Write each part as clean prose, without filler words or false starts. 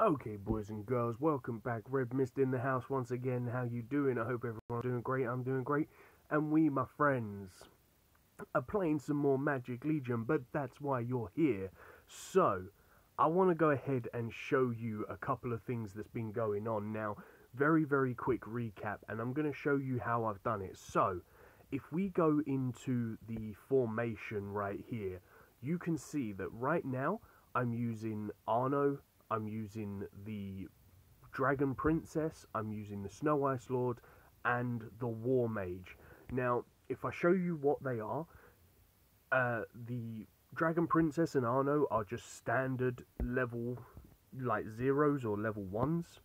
Okay, boys and girls, welcome back. Redmissed in the house once again. How you doing? I hope everyone's doing great. I'm doing great. And we, my friends, are playing some more Magic Legion, but that's why you're here. So, I want to go ahead and show you a couple of things that's been going on now. Very quick recap, and I'm going to show you how I've done it. So, if we go into the formation right here, you can see that right now I'm using Arno, I'm using the Dragon Princess, I'm using the Snow Ice Lord, and the War Mage. Now, if I show you what they are, the Dragon Princess and Arno are just standard level, like zeros or level ones.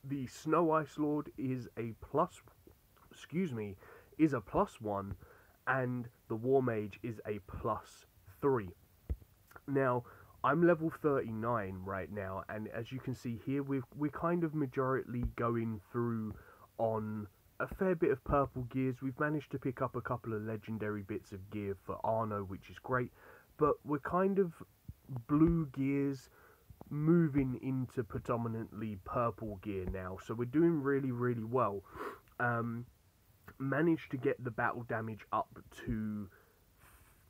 The Snow Ice Lord is a +1, and the War Mage is a +3. Now, I'm level 39 right now, and as you can see here, we're kind of majority going through on a fair bit of purple gears. We've managed to pick up a couple of legendary bits of gear for Arno, which is great, but we're kind of blue gears moving into predominantly purple gear now, so we're doing really well. Managed to get the battle damage up to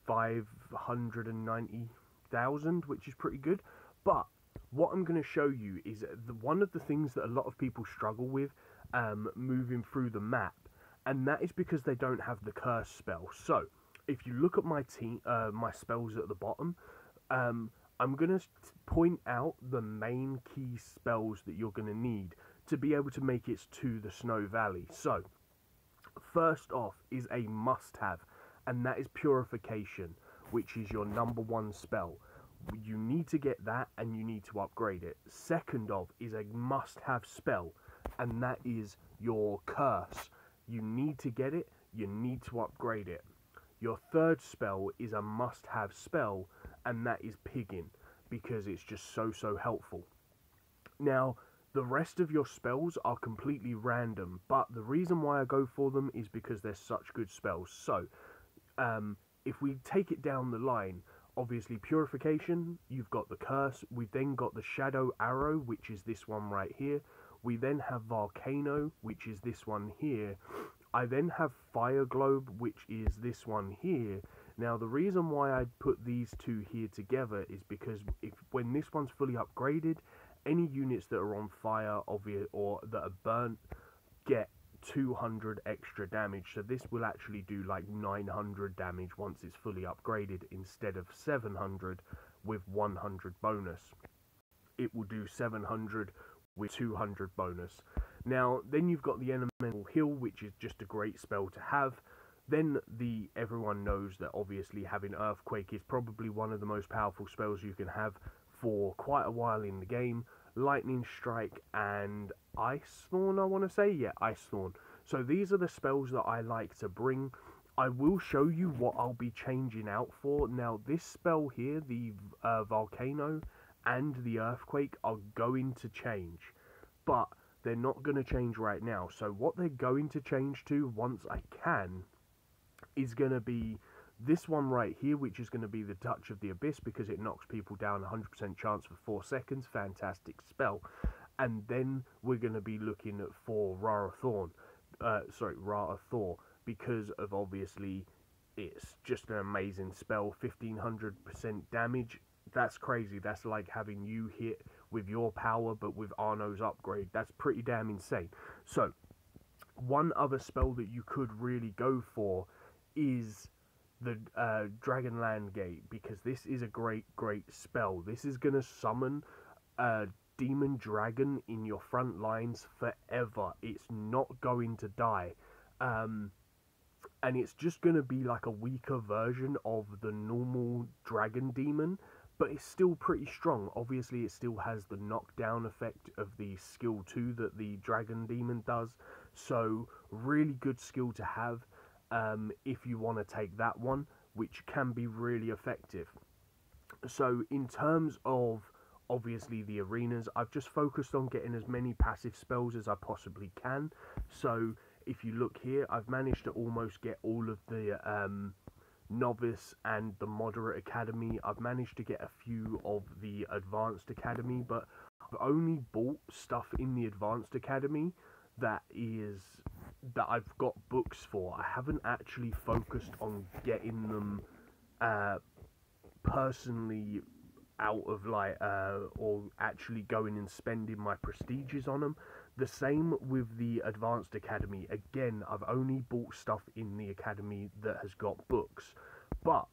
590,000, which is pretty good. But what I'm going to show you is one of the things that a lot of people struggle with moving through the map, and that is because they don't have the curse spell. So if you look at my my spells at the bottom, I'm going to point out the main key spells that you're going to need to be able to make it to the Snow Valley. So first off is a must-have, and that is Purification, which is your #1 spell. You need to get that, and you need to upgrade it. Second off is a must-have spell, and that is your Curse. You need to get it, you need to upgrade it. Your third spell is a must-have spell, and that is Pigging, because it's just so helpful. Now, the rest of your spells are completely random, but the reason why I go for them is because they're such good spells. So, if we take it down the line, obviously Purification, you've got the Curse, we've then got the Shadow Arrow, which is this one right here. We then have Volcano, which is this one here. I then have Fire Globe, which is this one here. Now, the reason why I put these two here together is because when this one's fully upgraded, any units that are on fire or that are burnt get 200 extra damage. So this will actually do like 900 damage once it's fully upgraded, instead of 700 with 100 bonus. It will do 700 with 200 bonus. Now, then you've got the Elemental Heal, which is just a great spell to have. Then everyone knows that obviously having Earthquake is probably one of the most powerful spells you can have for quite a while in the game. Lightning Strike and Ice Thorn, I want to say. Yeah, Ice Thorn. So these are the spells that I like to bring. I will show you what I'll be changing out for. Now, this spell here, the Volcano and the Earthquake, are going to change, but they're not going to change right now. So what they're going to change to, once I can, is going to be this one right here, which is going to be the Touch of the Abyss, because it knocks people down 100% chance for 4 seconds. Fantastic spell. And then we're going to be looking for Rara Thor, because of obviously it's just an amazing spell. 1500% damage. That's crazy. That's like having you hit with your power, but with Arno's upgrade. That's pretty damn insane. So, one other spell that you could really go for is the Dragonland Gate, because this is a great spell. This is going to summon a demon dragon in your front lines forever. It's not going to die, and it's just going to be like a weaker version of the normal dragon demon, but it's still pretty strong. Obviously it still has the knockdown effect of the skill 2 that the dragon demon does, so really good skill to have if you want to take that one, which can be really effective. So in terms of obviously the arenas, I've just focused on getting as many passive spells as I possibly can. So if you look here, I've managed to almost get all of the Novice and the Moderate Academy. I've managed to get a few of the Advanced Academy, but only bought stuff in the Advanced Academy that I've got books for. I haven't actually focused on getting them personally out of or actually going and spending my prestiges on them. The same with the Advanced Academy. Again, I've only bought stuff in the Academy that has got books. But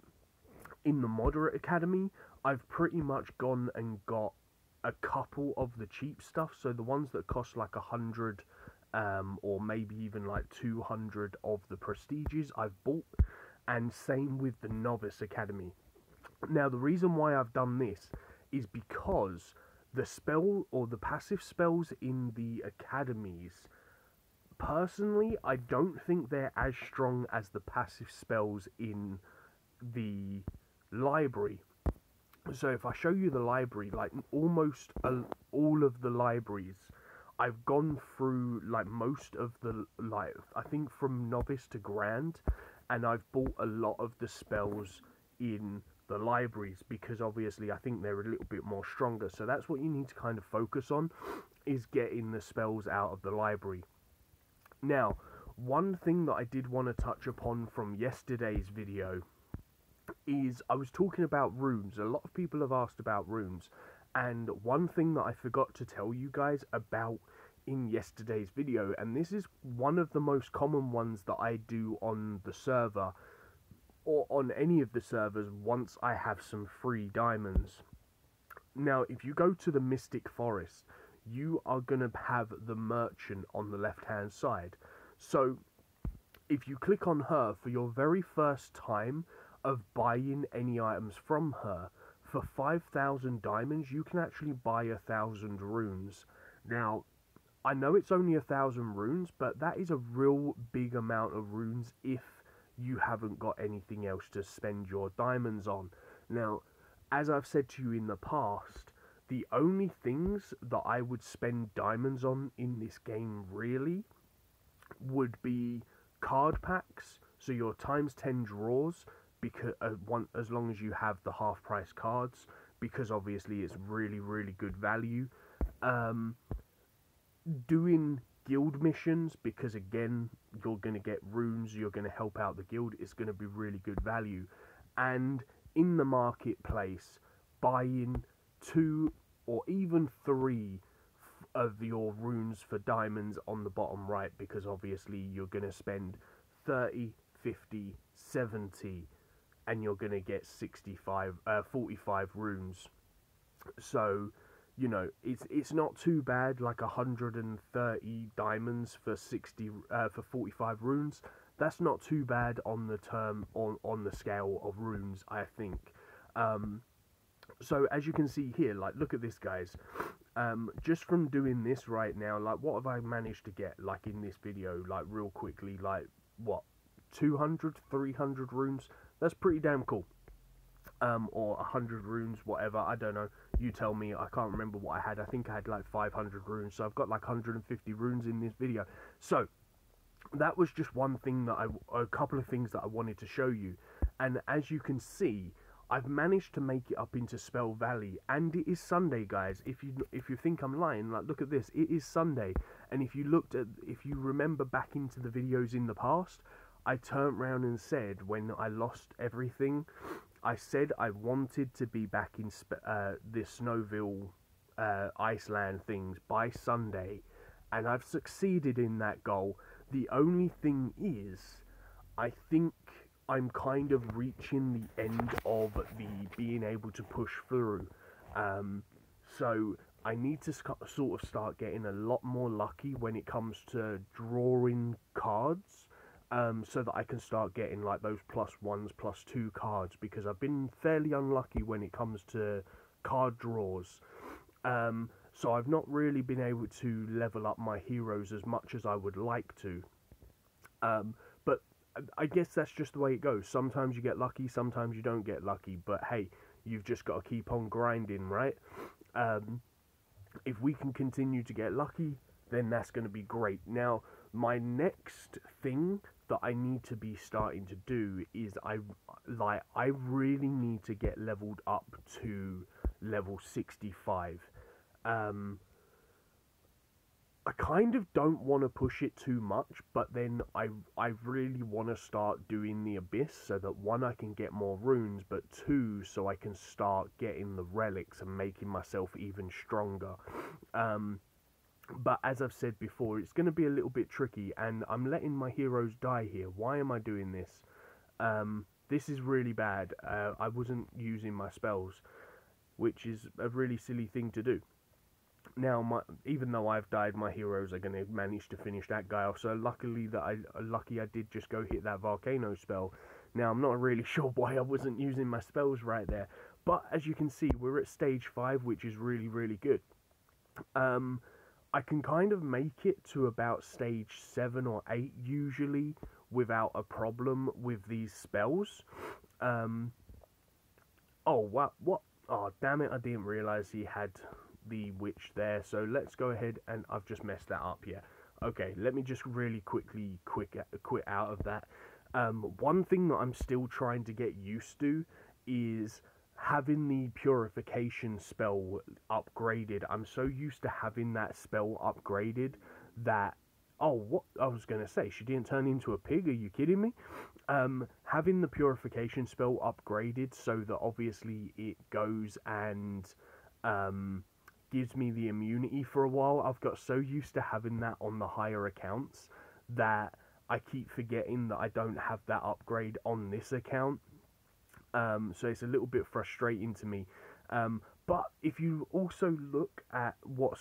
in the Moderate Academy, I've pretty much gone and got a couple of the cheap stuff. So the ones that cost like 100 or maybe even like 200 of the prestiges I've bought. And same with the Novice Academy. Now, the reason why I've done this is because the spell or the passive spells in the academies, personally, I don't think they're as strong as the passive spells in the library. So if I show you the library, like almost all of the libraries, I've gone through like most of the, like, I think from Novice to Grand, and I've bought a lot of the spells in the libraries because obviously I think they're a little bit more stronger. So that's what you need to kind of focus on, is getting the spells out of the library. Now, one thing that I did want to touch upon from yesterday's video is I was talking about runes. A lot of people have asked about runes, and one thing that I forgot to tell you guys about in yesterday's video, and this is one of the most common ones that I do on the server or on any of the servers once I have some free diamonds. Now, if you go to the Mystic Forest, you are going to have the merchant on the left hand side. So if you click on her for your very first time of buying any items from her, for 5,000 diamonds you can actually buy 1,000 runes. Now, I know it's only 1,000 runes, but that is a real big amount of runes if you haven't got anything else to spend your diamonds on. Now, as I've said to you in the past, the only things that I would spend diamonds on in this game really would be card packs, so your times 10 draws, because as long as you have the half price cards, because obviously it's really good value. Doing guild missions, because again you're going to get runes, you're going to help out the guild, it's going to be really good value. And in the marketplace, buying 2 or even 3 of your runes for diamonds on the bottom right, because obviously you're going to spend 30, 50, 70 and you're going to get 45 runes. So, you know, it's not too bad. Like 130 diamonds for 45 runes. That's not too bad on the on the scale of runes, I think. So as you can see here, like, look at this, guys. Just from doing this right now, like, what have I managed to get, like, in this video, like, real quickly, like, what, 200, 300 runes? That's pretty damn cool. Or 100 runes, whatever, I don't know, you tell me. I can't remember what I had. I think I had like 500 runes, so I've got like 150 runes in this video. So that was just one thing that a couple of things that I wanted to show you. And as you can see, I've managed to make it up into Spell Valley, and it is Sunday, guys. If you think I'm lying, like, look at this, it is Sunday. And if you remember back into the videos in the past, I turned around and said, when I lost everything, I said I wanted to be back in the Snowville Iceland things by Sunday, and I've succeeded in that goal. The only thing is, I think I'm kind of reaching the end of the being able to push through. So I need to sort of start getting a lot more lucky when it comes to drawing cards. So that I can start getting like those +1s, +2 cards, because I've been fairly unlucky when it comes to card draws. So I've not really been able to level up my heroes as much as I would like to. But I guess that's just the way it goes. Sometimes you get lucky, sometimes you don't get lucky. But hey, you've just got to keep on grinding, right? If we can continue to get lucky, then that's going to be great. Now, my next thing that I need to be starting to do is I really need to get leveled up to level 65. Um, I kind of don't want to push it too much, but then I really want to start doing the Abyss so that one, I can get more runes, but two, so I can start getting the relics and making myself even stronger. Um, but as I've said before, it's going to be a little bit tricky, and I'm letting my heroes die here. Why am I doing this? This is really bad. I wasn't using my spells, which is a really silly thing to do. Now, even though I've died, my heroes are going to manage to finish that guy off. So lucky I did just go hit that volcano spell. Now, I'm not really sure why I wasn't using my spells right there, but as you can see, we're at stage 5, which is really, really good. I can kind of make it to about stage 7 or 8 usually without a problem with these spells. Oh, what? Oh, damn it, I didn't realize he had the witch there. So let's go ahead, and I've just messed that up, yeah. Okay, let me just really quickly quit out of that. One thing that I'm still trying to get used to is having the purification spell upgraded. I'm so used to having that spell upgraded that... Oh, what? I was going to say, she didn't turn into a pig, are you kidding me? Having the purification spell upgraded so that obviously it goes and gives me the immunity for a while. I've got so used to having that on the higher accounts that I keep forgetting that I don't have that upgrade on this account. So it's a little bit frustrating to me. But if you also look at what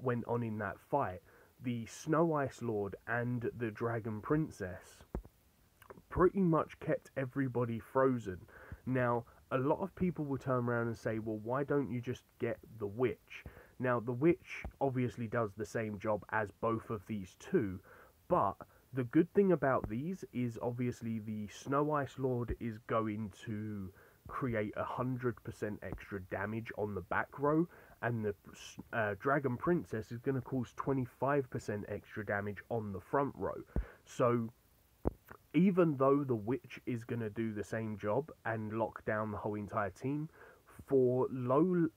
went on in that fight, the Snow Ice Lord and the Dragon Princess pretty much kept everybody frozen. Now, a lot of people will turn around and say, well, why don't you just get the witch? Now, the witch obviously does the same job as both of these two, but the good thing about these is obviously the Snow Ice Lord is going to create 100% extra damage on the back row, and the Dragon Princess is going to cause 25% extra damage on the front row. So even though the witch is going to do the same job and lock down the whole entire team, for low,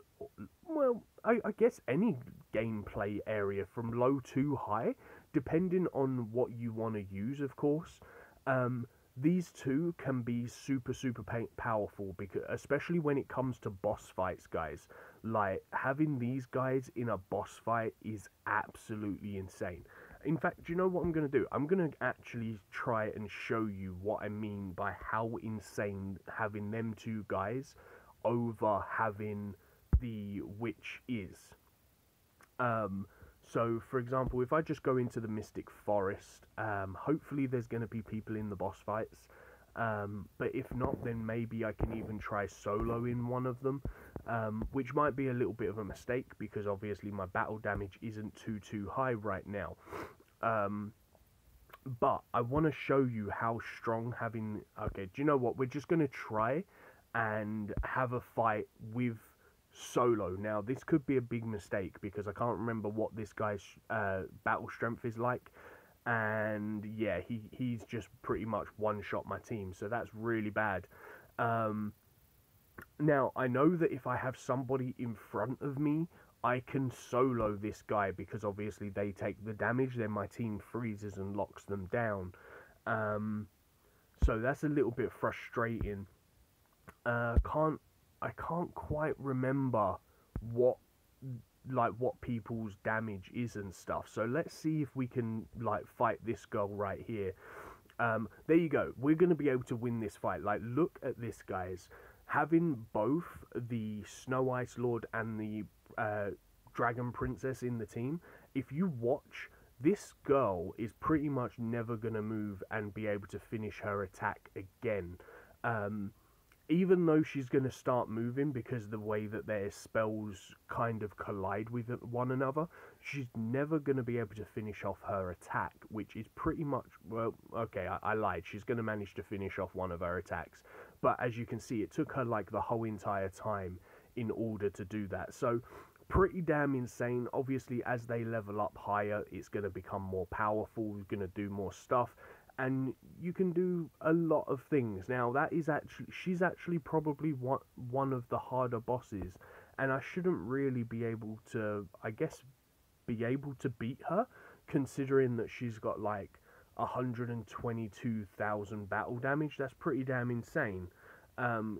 well, I guess any gameplay area from low to high, depending on what you want to use, of course, these two can be super powerful, because especially when it comes to boss fights, guys. Like, having these guys in a boss fight is absolutely insane. In fact, do you know what I'm going to do? I'm going to actually try and show you what I mean by how insane having them two guys over having the witch is. So, for example, if I just go into the Mystic Forest, hopefully there's going to be people in the boss fights. But if not, then maybe I can even try solo in one of them, which might be a little bit of a mistake because obviously my battle damage isn't too high right now. But I want to show you how strong having... Okay, do you know what? We're just going to try and have a fight with solo. Now, this could be a big mistake because I can't remember what this guy's battle strength is like. And yeah, he's just pretty much one-shot my team, so that's really bad. Now, I know that if I have somebody in front of me, I can solo this guy because obviously they take the damage, then my team freezes and locks them down. So that's a little bit frustrating. I can't quite remember what people's damage is and stuff. So let's see if we can like fight this girl right here. There you go. We're going to be able to win this fight. Like, look at this, guys. Having both the Snow Ice Lord and the Dragon Princess in the team, if you watch, this girl is pretty much never going to move and be able to finish her attack again. Even though she's going to start moving because the way that their spells kind of collide with one another, she's never going to be able to finish off her attack, which is pretty much... Well, okay, I lied. She's going to manage to finish off one of her attacks. But as you can see, it took her like the whole entire time in order to do that. So, pretty damn insane. Obviously, as they level up higher, it's going to become more powerful, going to do more stuff. And you can do a lot of things. Now, that is actually... She's actually probably one of the harder bosses. and I shouldn't really be able to, I guess, be able to beat her, considering that she's got like 122,000 battle damage. That's pretty damn insane.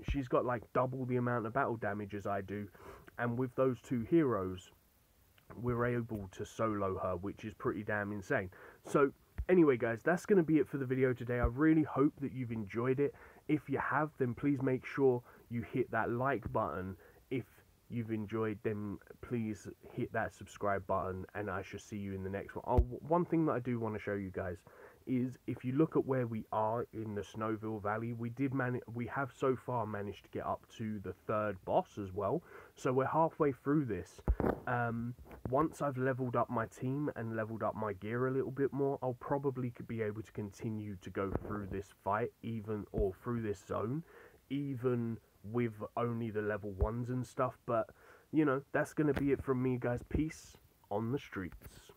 She's got like double the amount of battle damage as I do, and with those two heroes, we're able to solo her, which is pretty damn insane. So anyway guys, that's going to be it for the video today. I really hope that you've enjoyed it. If you have, then please make sure you hit that like button. If you've enjoyed, then please hit that subscribe button, and I shall see you in the next one. Oh, one thing that I do want to show you guys is, if you look at where we are in the Snowville Valley, we have so far managed to get up to the 3rd boss as well, so we're halfway through this. Once I've leveled up my team and leveled up my gear a little bit more, I'll probably be able to continue to go through this fight, or through this zone, even with only the level 1s and stuff. But you know, that's gonna be it from me guys. Peace on the streets.